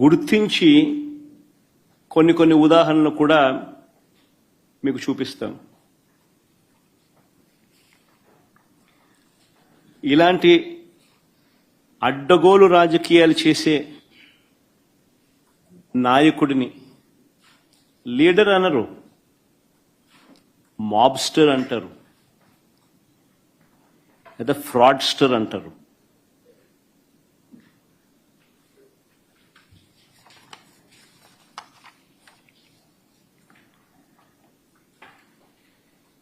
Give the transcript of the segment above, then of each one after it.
గుర్తించి కొన్ని ఉదాహరణలు కూడా మీకు చూపిస్తాం. ఇలాంటి అడ్డగోలు రాజకీయాలు చేసే నాయకుడిని లీడర్ అనరు, మాబ్స్టర్ అంటారు లేదా ఫ్రాడ్స్టర్ అంటారు.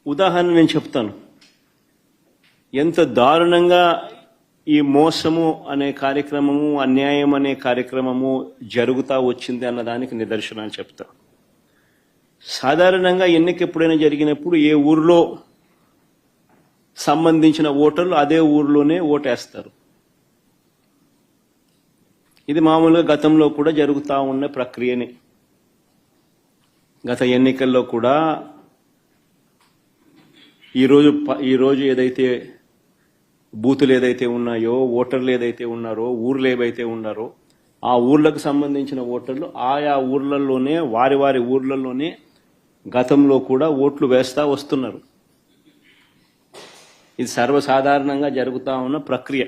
ఉదాహరణ నేను చెప్తాను. ఎంత దారుణంగా ఈ మోసము అనే కార్యక్రమము, అన్యాయం అనే కార్యక్రమము జరుగుతూ వచ్చింది అన్నదానికి నిదర్శనాలు చెప్తా. సాధారణంగా ఎన్నిక ఎప్పుడైనా జరిగినప్పుడు ఏ ఊరిలో సంబంధించిన ఓటర్లు అదే ఊరిలోనే ఓటేస్తారు. ఇది మామూలుగా గతంలో కూడా జరుగుతూ ఉన్న ప్రక్రియనే. గత ఎన్నికల్లో కూడా ఈరోజు ఏదైతే బూతులు ఏదైతే ఉన్నాయో, ఓటర్లు ఏదైతే ఉన్నారో, ఊర్లు ఏవైతే ఉన్నారో ఆ ఊర్లకు సంబంధించిన ఓటర్లు ఆయా ఊర్లలోనే వారి ఊర్లలోనే గతంలో కూడా ఓట్లు వేస్తా వస్తున్నారు. ఇది సర్వసాధారణంగా జరుగుతూ ఉన్న ప్రక్రియ.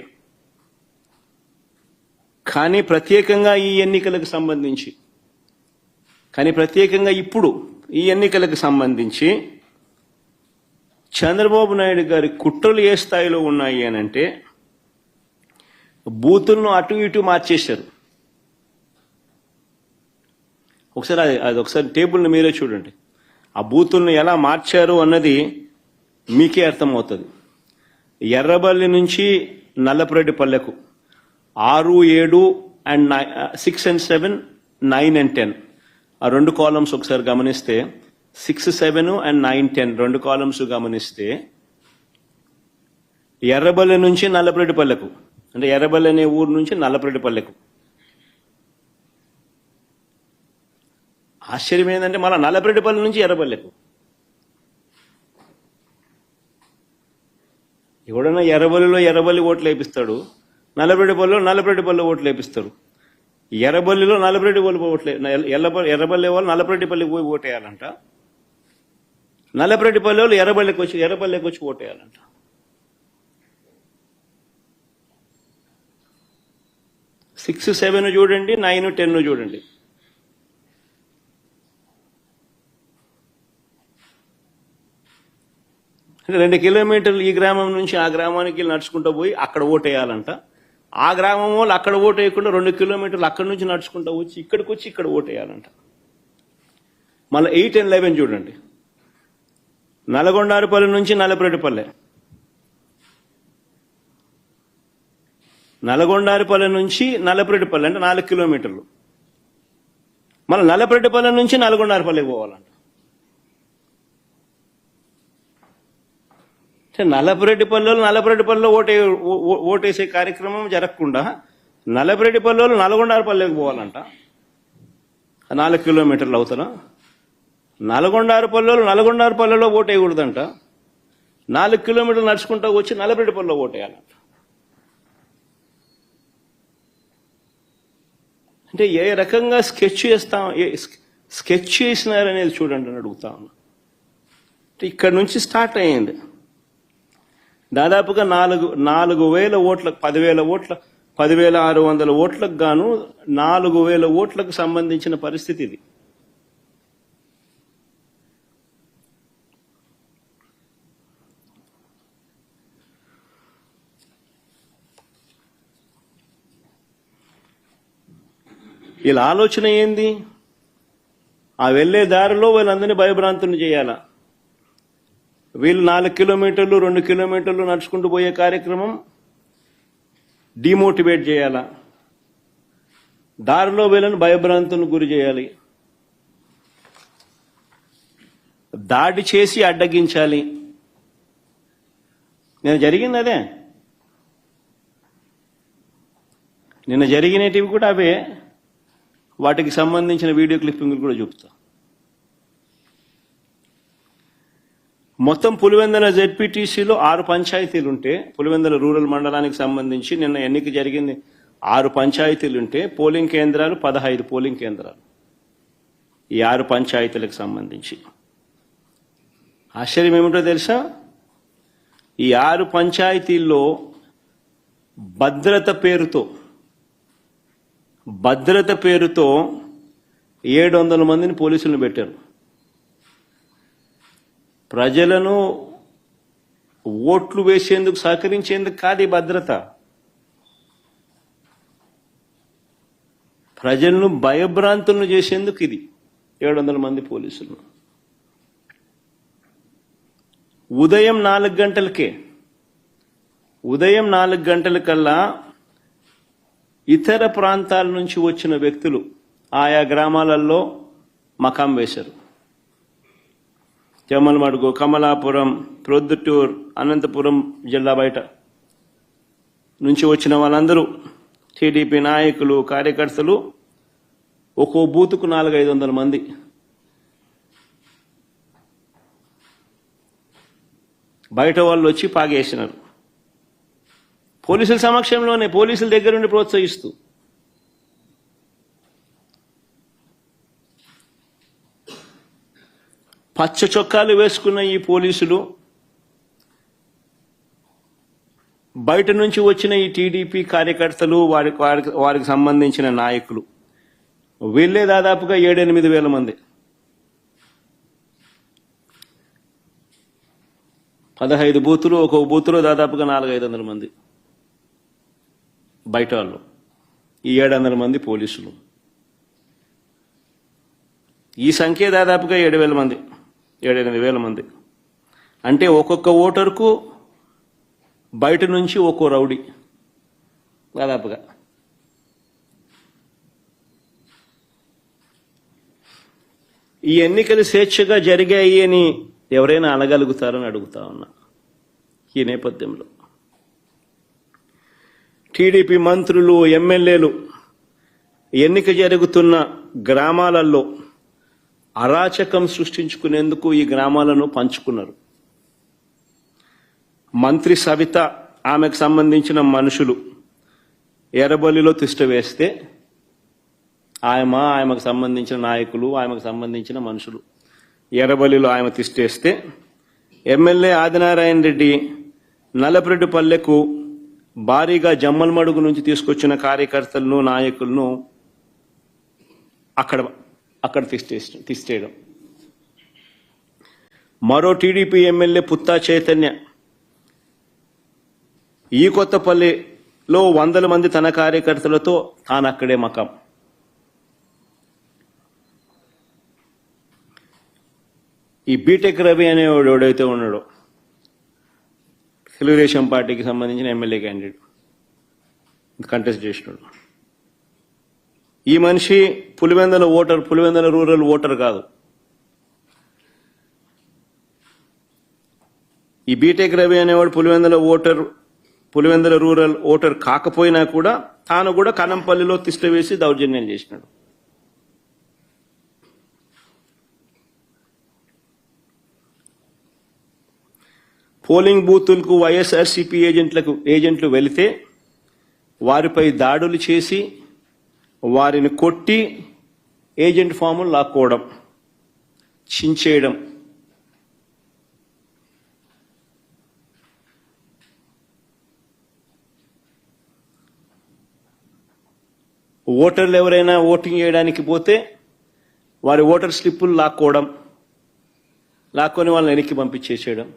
కానీ ప్రత్యేకంగా ఈ ఎన్నికలకు సంబంధించి, ఇప్పుడు ఈ ఎన్నికలకు సంబంధించి చంద్రబాబు నాయుడు గారి కుట్రలు ఏ స్థాయిలో ఉన్నాయి అనంటే బూతులను అటు ఇటు మార్చేశారు. ఒకసారి టేబుల్ని మీరే చూడండి. ఆ బూతులను ఎలా మార్చారు అన్నది మీకే అర్థమవుతుంది. ఎర్రబల్లి నుంచి నల్లపురెడ్డిపల్లెకు 6, 7 and 6 and 7, 9 and 10 ఆ రెండు కాలమ్స్ ఒకసారి గమనిస్తే 6, 7 and 9, 10 రెండు కాలమ్స్ గమనిస్తే ఎర్రబల్లి నుంచి నల్లపురెడ్డిపల్లెకు, అంటే ఎర్రబల్లి అనే ఊరు నుంచి నల్లపురెడ్డిపల్లెకు. ఆశ్చర్యం ఏంటంటే మళ్ళీ నల్లపురెడ్డిపల్లి నుంచి ఎర్రబల్లెకు. ఎవడన్నా ఎర్రబల్లి ఓట్లు వేపిస్తాడు, నల్లపురెడ్డిపల్లిలో ఓట్లు వేపిస్తారు. ఎర్రబల్లిలో ఎర్రబల్లి వాళ్ళు నల్లపురెడ్డిపల్లి పోయి ఓటేయాలంట, నల్లపురెడ్డిపల్లి వాళ్ళు ఎర్రబల్లికి వచ్చి ఓటేయాలంట. సిక్స్ 7 చూడండి, 9, 10 చూడండి. అంటే 2 కిలోమీటర్లు ఈ గ్రామం నుంచి ఆ గ్రామానికి నడుచుకుంటూ పోయి అక్కడ ఓటేయాలంట. ఆ గ్రామం వాళ్ళు అక్కడ ఓటేయకుండా 2 కిలోమీటర్లు అక్కడి నుంచి నడుచుకుంటూ వచ్చి ఇక్కడ ఓటేయాలంట. మళ్ళీ 8 and 11 చూడండి. నల్గొండారుపల్లి నుంచి నల్లపురెడ్డిపల్లె, నల్గొండారుపల్లి నుంచి నల్లపురెడ్డిపల్లె అంటే 4 కిలోమీటర్లు. మళ్ళీ నల్లపురెడ్డిపల్లె నుంచి నల్గొండారుపల్లికి పోవాలంట. నల్లపురెడ్డిపల్లిలో ఓటేసే కార్యక్రమం జరగకుండా నల్లపురెడ్డిపల్లిలో నల్గొండారుపల్లికి పోవాలంట. 4 కిలోమీటర్లు అవుతారా? నల్గొండారుపల్లిలో ఓటేయకూడదంట. 4 కిలోమీటర్లు నడుచుకుంటూ వచ్చి నల్లపురెడ్డిపల్లిలో ఓటేయాలంట. అంటే ఏ రకంగా స్కెచ్ చేసినారనేది చూడండి అని అడుగుతా ఉన్నా. ఇక్కడ నుంచి స్టార్ట్ అయ్యింది. దాదాపుగా 4,000 ఓట్లకు 10,600 ఓట్లకు గాను 4,000 ఓట్లకు సంబంధించిన పరిస్థితి ఇది. వీళ్ళ ఆలోచన ఏంది? ఆ వెళ్లే దారిలో వీళ్ళందరినీ భయభ్రాంతులు చేయాలా. వీళ్ళు 4 కిలోమీటర్లు 2 కిలోమీటర్లు నడుచుకుంటూ పోయే కార్యక్రమం డిమోటివేట్ చేయాలా. దారిలో వీళ్ళని భయభ్రాంతులకు గురి చేయాలి, దాడి చేసి అడ్డగించాలి. నిన్న జరిగింది అదే. నిన్న జరిగినటివి కూడా అవే. వాటికి సంబంధించిన వీడియో క్లిప్పింగ్లు కూడా చూపుతా. మొత్తం పులివెందుల జెడ్పీటీసీలో 6 పంచాయతీలు ఉంటే, పులివెందుల రూరల్ మండలానికి సంబంధించి నిన్న ఎన్నిక జరిగింది 6 పంచాయతీలుంటే పోలింగ్ కేంద్రాలు 15 పోలింగ్ కేంద్రాలు ఈ 6 పంచాయతీలకు సంబంధించి. ఆశ్చర్యం ఏమిటో తెలుసా, ఈ 6 పంచాయతీల్లో భద్రత పేరుతో 700 మందిని పోలీసులను పెట్టారు. ప్రజలను ఓట్లు వేసేందుకు సహకరించేందుకు కాదు ఈ భద్రత, ప్రజలను భయభ్రాంతులను చేసేందుకు ఇది 700 మంది పోలీసులు. ఉదయం 4 గంటలకల్లా ఇతర ప్రాంతాల నుంచి వచ్చిన వ్యక్తులు ఆయా గ్రామాలలో మకాం వేశారు. జమ్మలమడుగు, కమలాపురం, ప్రొద్దుటూర్, అనంతపురం జిల్లా బయట నుంచి వచ్చిన వాళ్ళందరూ టీడీపీ నాయకులు, కార్యకర్తలు ఒక్కో బూతుకు 400-500 మంది. బయట వాళ్ళు వచ్చి పాగేసినారు. పోలీసుల సమక్షంలోనే, పోలీసుల దగ్గర నుండి ప్రోత్సహిస్తూ. పచ్చ చొక్కాలు వేసుకున్న ఈ పోలీసులు బయట నుంచి వచ్చిన ఈ టీడీపీ కార్యకర్తలు, వారికి సంబంధించిన నాయకులు వీళ్ళే దాదాపుగా 7-8 వేల మంది. 15 బూతులు, ఒక్కొక్క బూతులో దాదాపుగా 400-500 మంది బయట వాళ్ళు, ఈ 700 మంది పోలీసులు. ఈ సంఖ్య దాదాపుగా 7,000 మంది, 7-8 వేల మంది. అంటే ఒక్కొక్క ఓటరుకు బయట నుంచి ఒక్కో రౌడీ దాదాపుగా. ఈ ఎన్నికలు స్వేచ్ఛగా జరిగాయి అని ఎవరైనా అనగలుగుతారని అడుగుతా ఉన్నా. ఈ నేపథ్యంలో టీడీపీ మంత్రులు, ఎమ్మెల్యేలు ఎన్నిక జరుగుతున్న గ్రామాలలో అరాచకం సృష్టించుకునేందుకు ఈ గ్రామాలను పంచుకున్నారు. మంత్రి సవిత, ఆమెకు సంబంధించిన మనుషులు ఎర్రబల్లిలో తిష్ట వేస్తే ఆమెకు సంబంధించిన నాయకులు, ఆమెకు సంబంధించిన మనుషులు ఎర్రబల్లిలో ఆమె తిష్టేస్తే, ఎమ్మెల్యే ఆదినారాయణ రెడ్డి నల్లపురెడ్డిపల్లెకు భారీగా జమ్మలమడుగు నుంచి తీసుకొచ్చిన కార్యకర్తలను, నాయకులను అక్కడ తిష్టేయడం. మరో టీడీపీ ఎమ్మెల్యే పుత్తా చైతన్య ఈ కొత్తపల్లిలో 100 మంది తన కార్యకర్తలతో తాను అక్కడే మకాం. ఈ బీటెక్ రవి అనేవాడు ఎవడైతే ఉన్నాడో, తెలుగుదేశం పార్టీకి సంబంధించిన ఎమ్మెల్యే క్యాండిడేట్, కంటెస్ట్ చేసినాడు. ఈ మనిషి పులివెందుల రూరల్ ఓటర్ కాదు. ఈ బీటెక్ రవి అనేవాడు పులివెందుల రూరల్ ఓటర్ కాకపోయినా కూడా తాను కూడా కనంపల్లిలో తిష్ట వేసి దౌర్జన్యం చేసినాడు. పోలింగ్ బూతులకు వైఎస్ఆర్సీపీ ఏజెంట్లు వెళితే వారిపై దాడులు చేసి వారిని కొట్టి ఏజెంట్ ఫాములు లాక్కోవడం, చించేయడం. ఓటర్లు ఎవరైనా ఓటింగ్ చేయడానికి పోతే వారి ఓటర్ స్లిప్పులు లాక్కొని వాళ్ళని వెనక్కి పంపించేసేయడం.